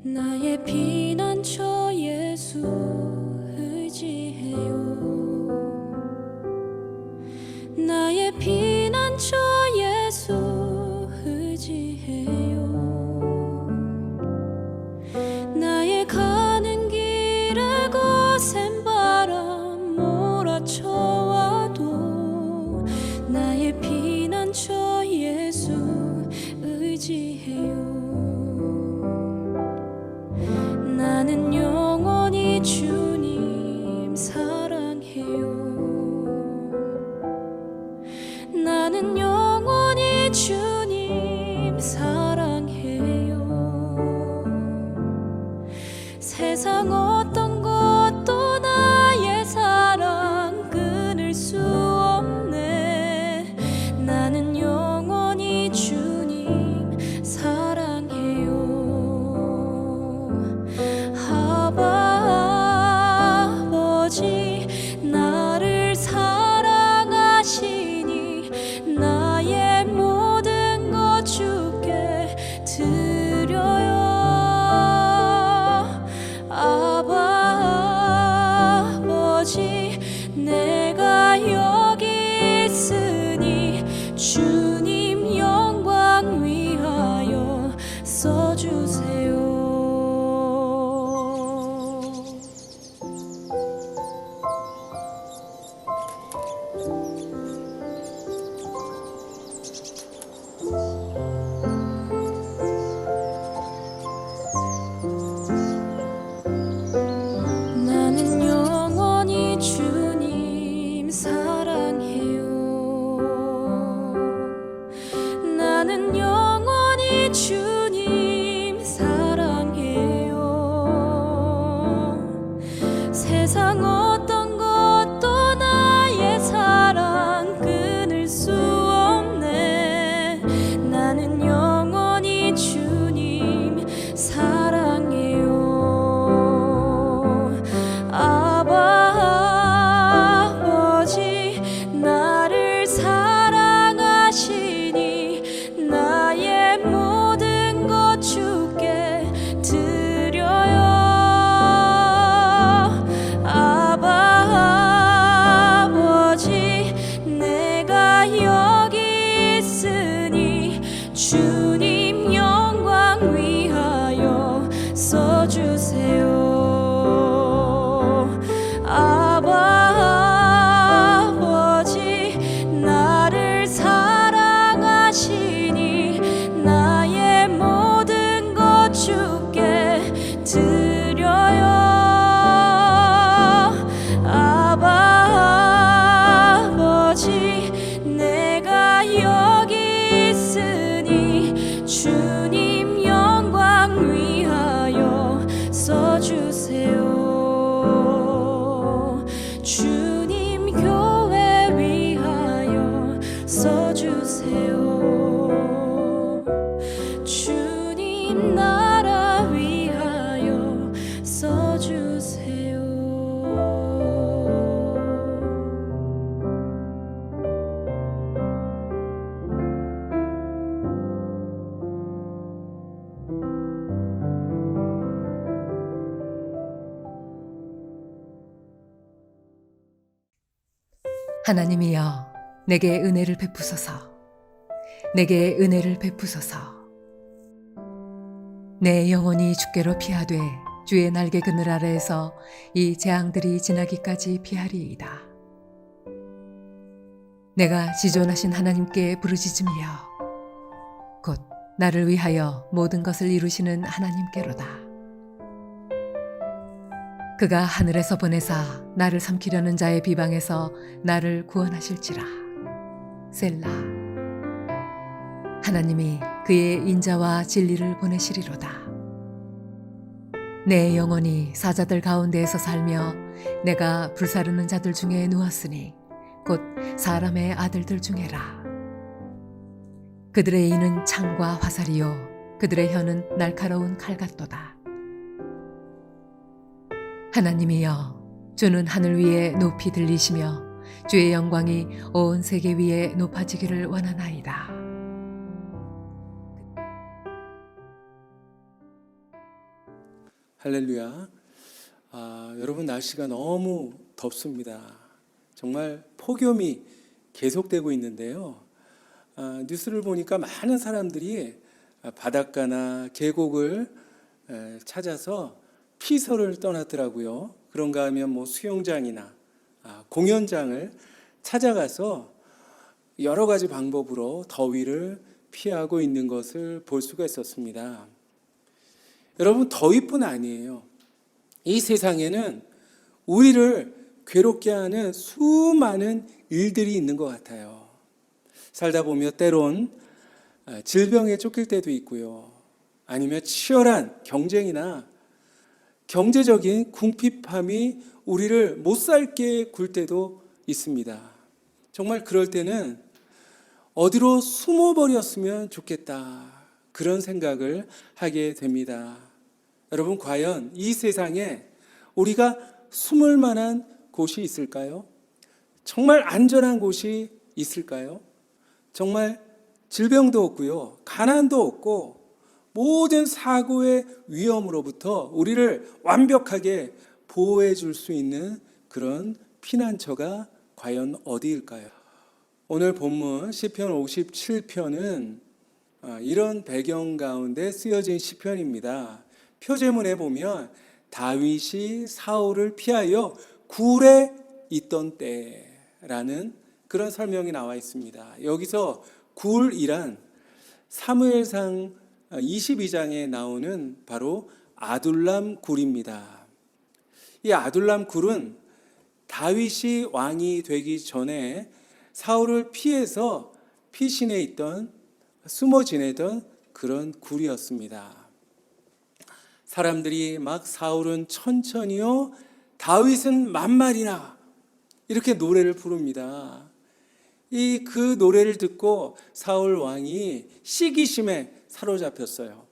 나의 피난처 예수 의지해요. 나의 피난처 예수 의지해요. 나의 가는 길에 거센 바람 몰아쳐와도 나의 피난처 예수 의지해요. 나는 영원히 주님 사랑해요. 나는 영원히 주님 사랑해요. 세상 어떤 것도 나의 사랑 끊을 수 없네. 나는 영원히 주님 사랑해요. 아버지 나를 사랑하시니 나의 모든 것 주께 드려요. 아버지 내가 여기 있으니 주님 영광 위하여 써주세요. 나는 영원히 주님 사랑해요. 나는 영원히 주님 사랑해요. 세상 어떤 것도 나의 사랑 끊을 수 없네. 나는 영원히 주님 사랑해요. 아버지 나를 사랑하시니 나의 모든 것 주께 드려요. 아버지 내가 여기 있으니 주님 영광 위하여 써주세요. 아버지 나를 사랑하시니 나의 모든 것 주께 드려요. 아버지 내가 여기 있으니 주님 영광 위하여 써주세요. 주님 교회 위하여 써주세요. 주님 나라 위하여 써주세요. 하나님이여, 내게 은혜를 베푸소서. 내게 은혜를 베푸소서. 내 영혼이 주께로 피하되 주의 날개 그늘 아래에서 이 재앙들이 지나기까지 피하리이다. 내가 지존하신 하나님께 부르짖으며 곧 나를 위하여 모든 것을 이루시는 하나님께로다. 그가 하늘에서 보내사 나를 삼키려는 자의 비방에서 나를 구원하실지라. 셀라. 하나님이 그의 인자와 진리를 보내시리로다. 내 영혼이 사자들 가운데에서 살며 내가 불사르는 자들 중에 누웠으니 곧 사람의 아들들 중에라. 그들의 이는 창과 화살이요 그들의 혀는 날카로운 칼 같도다. 하나님이여, 주는 하늘 위에 높이 들리시며 주의 영광이 온 세계 위에 높아지기를 원하나이다. 할렐루야. 여러분 날씨가 너무 덥습니다. 정말 폭염이 계속되고 있는데요. 뉴스를 보니까 많은 사람들이 바닷가나 계곡을 찾아서 피서를 떠났더라고요. 그런가 하면 뭐 수영장이나 공연장을 찾아가서 여러 가지 방법으로 더위를 피하고 있는 것을 볼 수가 있었습니다. 여러분, 더위뿐 아니에요. 이 세상에는 우리를 괴롭게 하는 수많은 일들이 있는 것 같아요. 살다 보면 때론 질병에 쫓길 때도 있고요. 아니면 치열한 경쟁이나 경제적인 궁핍함이 우리를 못 살게 굴 때도 있습니다. 정말 그럴 때는 어디로 숨어버렸으면 좋겠다, 그런 생각을 하게 됩니다. 여러분, 과연 이 세상에 우리가 숨을 만한 곳이 있을까요? 정말 안전한 곳이 있을까요? 정말 질병도 없고요, 가난도 없고 모든 사고의 위험으로부터 우리를 완벽하게 보호해 줄 수 있는 그런 피난처가 과연 어디일까요? 오늘 본문 시편 57편은 이런 배경 가운데 쓰여진 시편입니다. 표제문에 보면 다윗이 사울을 피하여 굴에 있던 때라는 그런 설명이 나와 있습니다. 여기서 굴이란 사무엘상 22장에 나오는 바로 아둘람 굴입니다. 이 아둘람 굴은 다윗이 왕이 되기 전에 사울을 피해서 피신해 있던, 숨어 지내던 그런 굴이었습니다. 사람들이 막 사울은 천천히요, 다윗은 만만이나, 이렇게 노래를 부릅니다. 그 노래를 듣고 사울 왕이 시기심에 사로잡혔어요.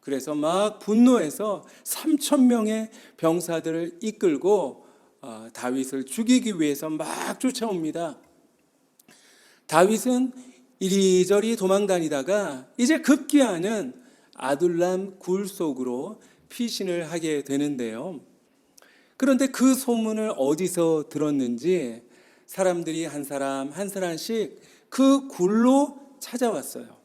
그래서 막 분노해서 3,000명의 병사들을 이끌고 다윗을 죽이기 위해서 막 쫓아옵니다. 다윗은 이리저리 도망다니다가 이제 급기야는 아둘람 굴 속으로 피신을 하게 되는데요. 그런데 그 소문을 어디서 들었는지 사람들이 한 사람 한 사람씩 그 굴로 찾아왔어요.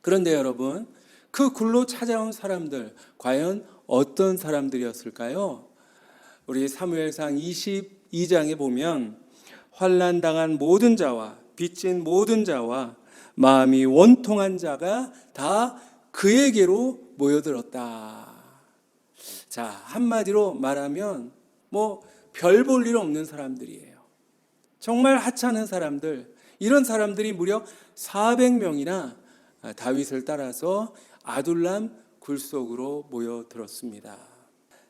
그런데 여러분, 그 굴로 찾아온 사람들, 과연 어떤 사람들이었을까요? 우리 사무엘상 22장에 보면 환난당한 모든 자와 빚진 모든 자와 마음이 원통한 자가 다 그에게로 모여들었다. 자, 한마디로 말하면 별 볼 일 없는 사람들이에요. 정말 하찮은 사람들, 이런 사람들이 무려 400명이나 다윗을 따라서 아둘람 굴 속으로 모여들었습니다.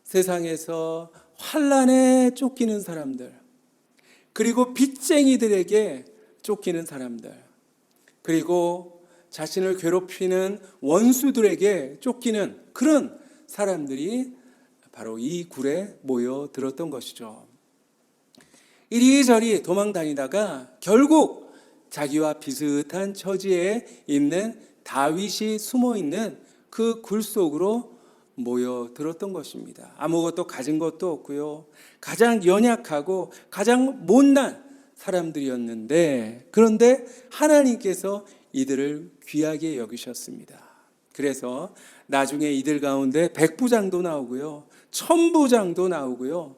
세상에서 환난에 쫓기는 사람들, 그리고 빚쟁이들에게 쫓기는 사람들, 그리고 자신을 괴롭히는 원수들에게 쫓기는 그런 사람들이 바로 이 굴에 모여들었던 것이죠. 이리저리 도망다니다가 결국 자기와 비슷한 처지에 있는 다윗이 숨어있는 그 굴 속으로 모여들었던 것입니다. 아무것도 가진 것도 없고요, 가장 연약하고 가장 못난 사람들이었는데, 그런데 하나님께서 이들을 귀하게 여기셨습니다. 그래서 나중에 이들 가운데 백부장도 나오고요, 천부장도 나오고요,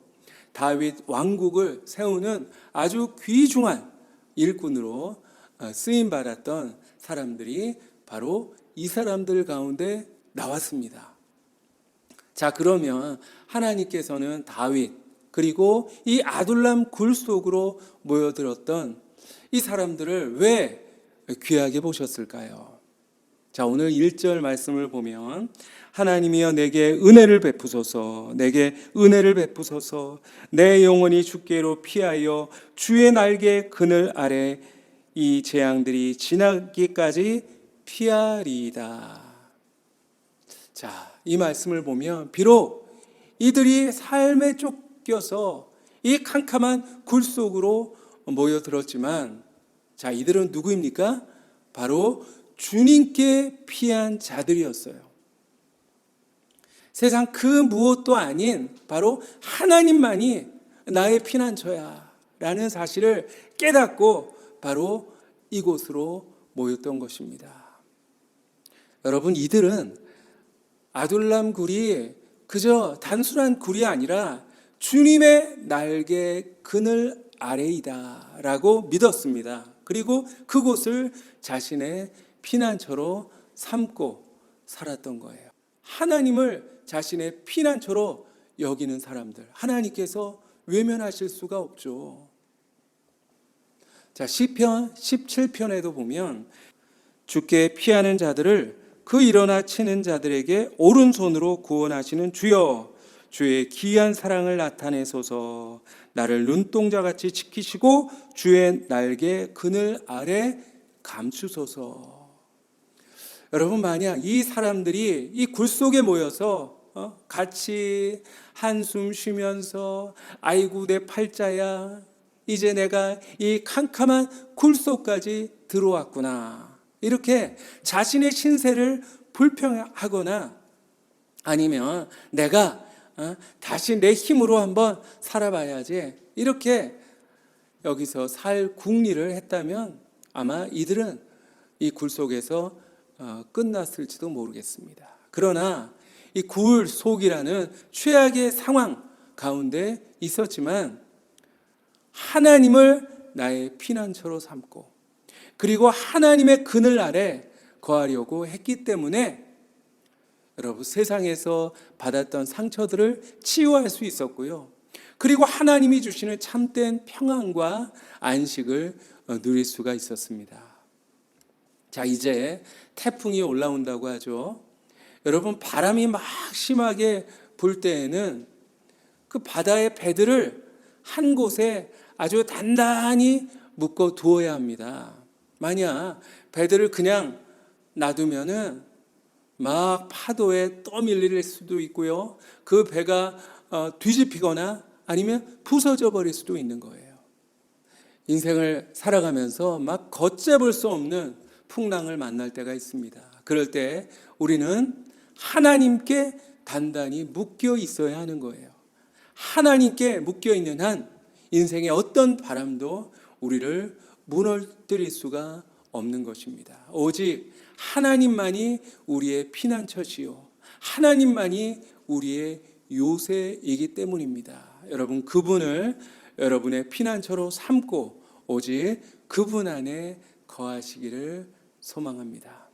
다윗 왕국을 세우는 아주 귀중한 일꾼으로 쓰임받았던 사람들이 바로 이 사람들 가운데 나왔습니다. 자, 그러면 하나님께서는 다윗, 그리고 이 아둘람 굴 속으로 모여들었던 이 사람들을 왜 귀하게 보셨을까요? 자, 오늘 1절 말씀을 보면 하나님이여 내게 은혜를 베푸소서, 내게 은혜를 베푸소서, 내 영혼이 주께로 피하여 주의 날개 그늘 아래 이 재앙들이 지나기까지 피하리이다. 자, 이 말씀을 보면 비록 이들이 삶에 쫓겨서 이 캄캄한 굴 속으로 모여들었지만, 자, 이들은 누구입니까? 바로 주님께 피한 자들이었어요. 세상 그 무엇도 아닌 바로 하나님만이 나의 피난처야 라는 사실을 깨닫고 바로 이곳으로 모였던 것입니다. 여러분, 이들은 아둘람 굴이 그저 단순한 굴이 아니라 주님의 날개 그늘 아래이다 라고 믿었습니다. 그리고 그곳을 자신의 피난처로 삼고 살았던 거예요. 하나님을 자신의 피난처로 여기는 사람들, 하나님께서 외면하실 수가 없죠. 자, 시편 17편에도 보면 주께 피하는 자들을 그 일어나 치는 자들에게 오른손으로 구원하시는 주여, 주의 기이한 사랑을 나타내소서. 나를 눈동자같이 지키시고 주의 날개 그늘 아래 감추소서. 여러분, 만약 이 사람들이 이 굴 속에 모여서 같이 한숨 쉬면서 아이고 내 팔자야, 이제 내가 이 캄캄한 굴 속까지 들어왔구나, 이렇게 자신의 신세를 불평하거나 아니면 내가 다시 내 힘으로 한번 살아봐야지, 이렇게 여기서 살 궁리를 했다면 아마 이들은 이 굴 속에서 끝났을지도 모르겠습니다. 그러나 이 굴 속이라는 최악의 상황 가운데 있었지만 하나님을 나의 피난처로 삼고 그리고 하나님의 그늘 아래 거하려고 했기 때문에 여러분, 세상에서 받았던 상처들을 치유할 수 있었고요. 그리고 하나님이 주시는 참된 평안과 안식을 누릴 수가 있었습니다. 자, 이제 태풍이 올라온다고 하죠. 여러분, 바람이 막 심하게 불 때에는 그 바다의 배들을 한 곳에 아주 단단히 묶어 두어야 합니다. 만약 배들을 그냥 놔두면은 막 파도에 떠밀릴 수도 있고요. 그 배가 뒤집히거나 아니면 부서져 버릴 수도 있는 거예요. 인생을 살아가면서 막 걷잡을 수 없는 풍랑을 만날 때가 있습니다. 그럴 때 우리는 하나님께 단단히 묶여 있어야 하는 거예요. 하나님께 묶여 있는 한 인생의 어떤 바람도 우리를 무너뜨릴 수가 없는 것입니다. 오직 하나님만이 우리의 피난처시요, 하나님만이 우리의 요새이기 때문입니다. 여러분, 그분을 여러분의 피난처로 삼고 오직 그분 안에 거하시기를 소망합니다.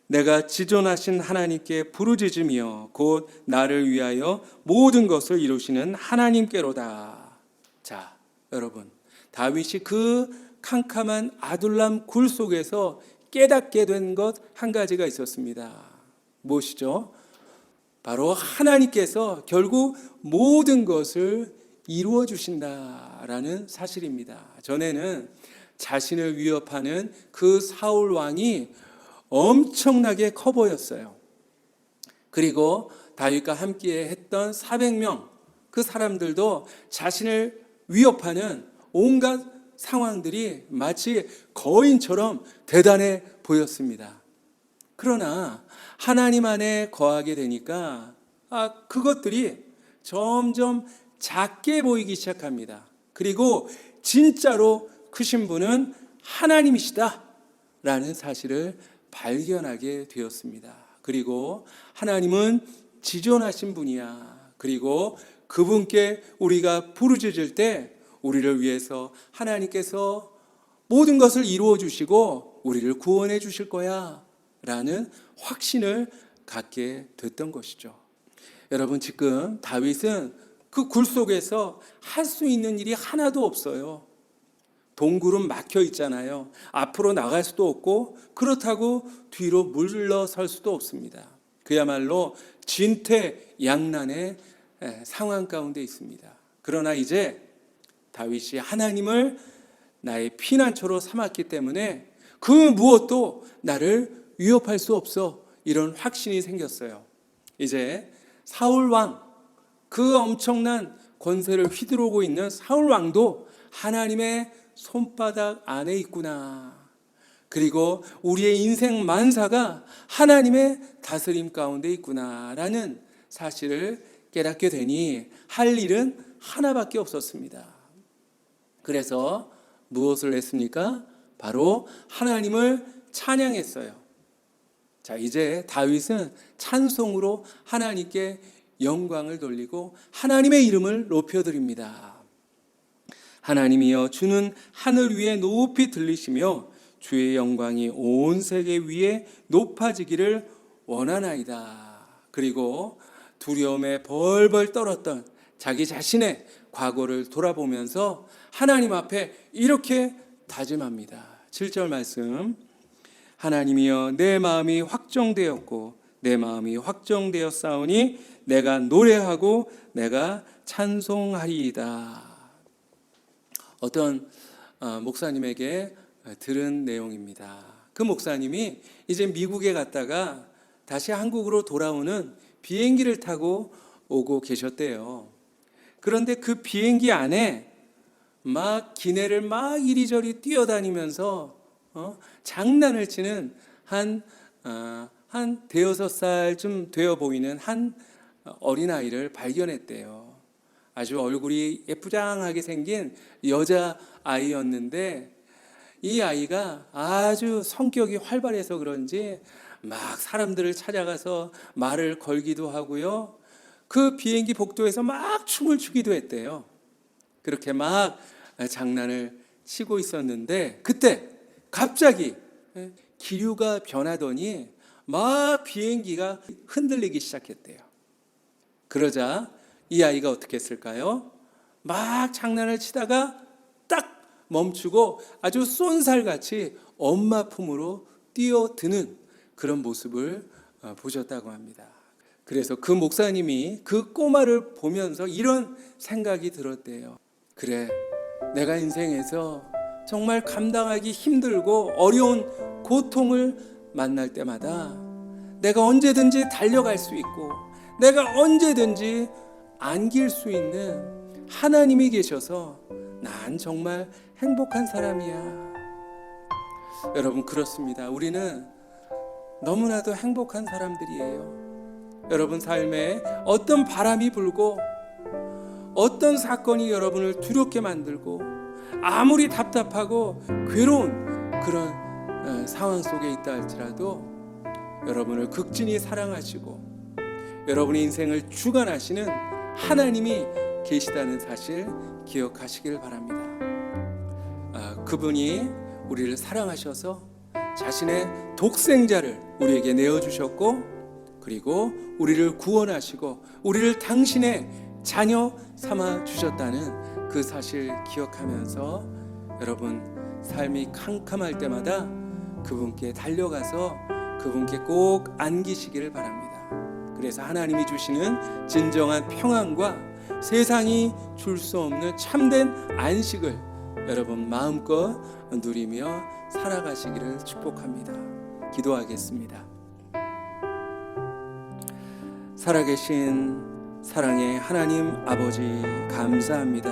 내가 지존하신 하나님께 부르짖으며 곧 나를 위하여 모든 것을 이루시는 하나님께로다. 자, 여러분, 다윗이 그 캄캄한 아둘람 굴 속에서 깨닫게 된 것 한 가지가 있었습니다. 무엇이죠? 바로 하나님께서 결국 모든 것을 이루어 주신다라는 사실입니다. 전에는 자신을 위협하는 그 사울 왕이 엄청나게 커 보였어요. 그리고 다윗과 함께 했던 400명 그 사람들도 자신을 위협하는 온갖 상황들이 마치 거인처럼 대단해 보였습니다. 그러나 하나님 안에 거하게 되니까 그것들이 점점 작게 보이기 시작합니다. 그리고 진짜로 크신 분은 하나님이시다 라는 사실을 발견하게 되었습니다. 그리고 하나님은 지존하신 분이야. 그리고 그분께 우리가 부르짖을 때 우리를 위해서 하나님께서 모든 것을 이루어 주시고 우리를 구원해 주실 거야 라는 확신을 갖게 됐던 것이죠. 여러분, 지금 다윗은 그 굴 속에서 할 수 있는 일이 하나도 없어요. 동굴은 막혀 있잖아요. 앞으로 나갈 수도 없고 그렇다고 뒤로 물러설 수도 없습니다. 그야말로 진퇴양난의 상황 가운데 있습니다. 그러나 이제 다윗이 하나님을 나의 피난처로 삼았기 때문에 그 무엇도 나를 위협할 수 없어, 이런 확신이 생겼어요. 이제 사울 왕, 그 엄청난 권세를 휘두르고 있는 사울 왕도 하나님의 손바닥 안에 있구나. 그리고 우리의 인생 만사가 하나님의 다스림 가운데 있구나라는 사실을 깨닫게 되니 할 일은 하나밖에 없었습니다. 그래서 무엇을 했습니까? 바로 하나님을 찬양했어요. 자, 이제 다윗은 찬송으로 하나님께 영광을 돌리고 하나님의 이름을 높여드립니다. 하나님이여, 주는 하늘 위에 높이 들리시며 주의 영광이 온 세계 위에 높아지기를 원하나이다. 그리고 두려움에 벌벌 떨었던 자기 자신의 과거를 돌아보면서 하나님 앞에 이렇게 다짐합니다. 7절 말씀, 하나님이여, 내 마음이 확정되었고 내 마음이 확정되었사오니 내가 노래하고 내가 찬송하리이다. 어떤 목사님에게 들은 내용입니다. 그 목사님이 이제 미국에 갔다가 다시 한국으로 돌아오는 비행기를 타고 오고 계셨대요. 그런데 그 비행기 안에 막 기내를 막 이리저리 뛰어다니면서 장난을 치는 한 대여섯 살쯤 되어 보이는 한 어린아이를 발견했대요. 아주 얼굴이 예쁘장하게 생긴 여자아이였는데 이 아이가 아주 성격이 활발해서 그런지 막 사람들을 찾아가서 말을 걸기도 하고요. 그 비행기 복도에서 막 춤을 추기도 했대요. 그렇게 막 장난을 치고 있었는데 그때 갑자기 기류가 변하더니 막 비행기가 흔들리기 시작했대요. 그러자 이 아이가 어떻게 했을까요? 막 장난을 치다가 딱 멈추고 아주 쏜살같이 엄마 품으로 뛰어드는 그런 모습을 보셨다고 합니다. 그래서 그 목사님이 그 꼬마를 보면서 이런 생각이 들었대요. 그래, 내가 인생에서 정말 감당하기 힘들고 어려운 고통을 만날 때마다 내가 언제든지 달려갈 수 있고 내가 언제든지 안길 수 있는 하나님이 계셔서 난 정말 행복한 사람이야. 여러분, 그렇습니다. 우리는 너무나도 행복한 사람들이에요. 여러분 삶에 어떤 바람이 불고 어떤 사건이 여러분을 두렵게 만들고 아무리 답답하고 괴로운 그런 상황 속에 있다 할지라도 여러분을 극진히 사랑하시고 여러분의 인생을 주관하시는 하나님이 계시다는 사실 기억하시길 바랍니다. 그분이 우리를 사랑하셔서 자신의 독생자를 우리에게 내어주셨고 그리고 우리를 구원하시고 우리를 당신의 자녀 삼아 주셨다는 그 사실 기억하면서 여러분 삶이 캄캄할 때마다 그분께 달려가서 그분께 꼭 안기시기를 바랍니다. 그래서 하나님이 주시는 진정한 평안과 세상이 줄 수 없는 참된 안식을 여러분 마음껏 누리며 살아가시기를 축복합니다. 기도하겠습니다. 살아계신 사랑의 하나님 아버지, 감사합니다.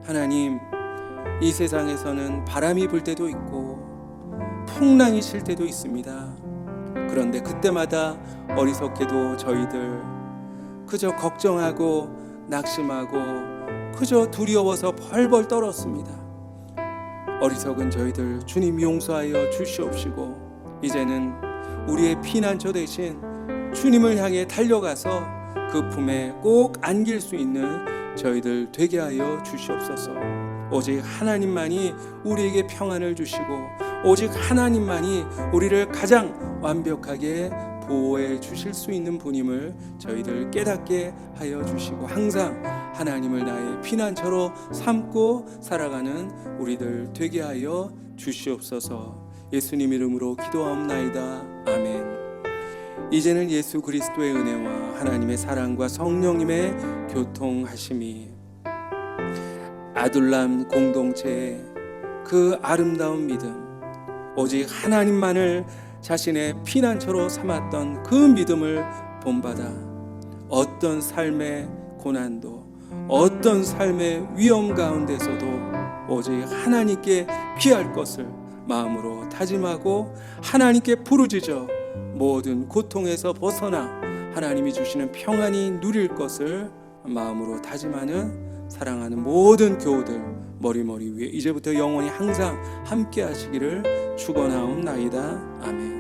하나님, 이 세상에서는 바람이 불 때도 있고 풍랑이 칠 때도 있습니다. 그런데 그때마다 어리석게도 저희들 그저 걱정하고 낙심하고 그저 두려워서 벌벌 떨었습니다. 어리석은 저희들 주님 용서하여 주시옵시고 이제는 우리의 피난처 대신 주님을 향해 달려가서 그 품에 꼭 안길 수 있는 저희들 되게 하여 주시옵소서. 오직 하나님만이 우리에게 평안을 주시고 오직 하나님만이 우리를 가장 완벽하게 보호해 주실 수 있는 분임을 저희들 깨닫게 하여 주시고 항상 하나님을 나의 피난처로 삼고 살아가는 우리들 되게 하여 주시옵소서. 예수님 이름으로 기도하옵나이다. 아멘. 이제는 예수 그리스도의 은혜와 하나님의 사랑과 성령님의 교통하심이 아둘람 공동체의 그 아름다운 믿음, 오직 하나님만을 자신의 피난처로 삼았던 그 믿음을 본받아 어떤 삶의 고난도 어떤 삶의 위험 가운데서도 오직 하나님께 피할 것을 마음으로 다짐하고 하나님께 부르짖어 모든 고통에서 벗어나 하나님이 주시는 평안이 누릴 것을 마음으로 다짐하는 사랑하는 모든 교우들 머리머리 위에 이제부터 영원히 항상 함께 하시기를 축원하옵나이다. 아멘.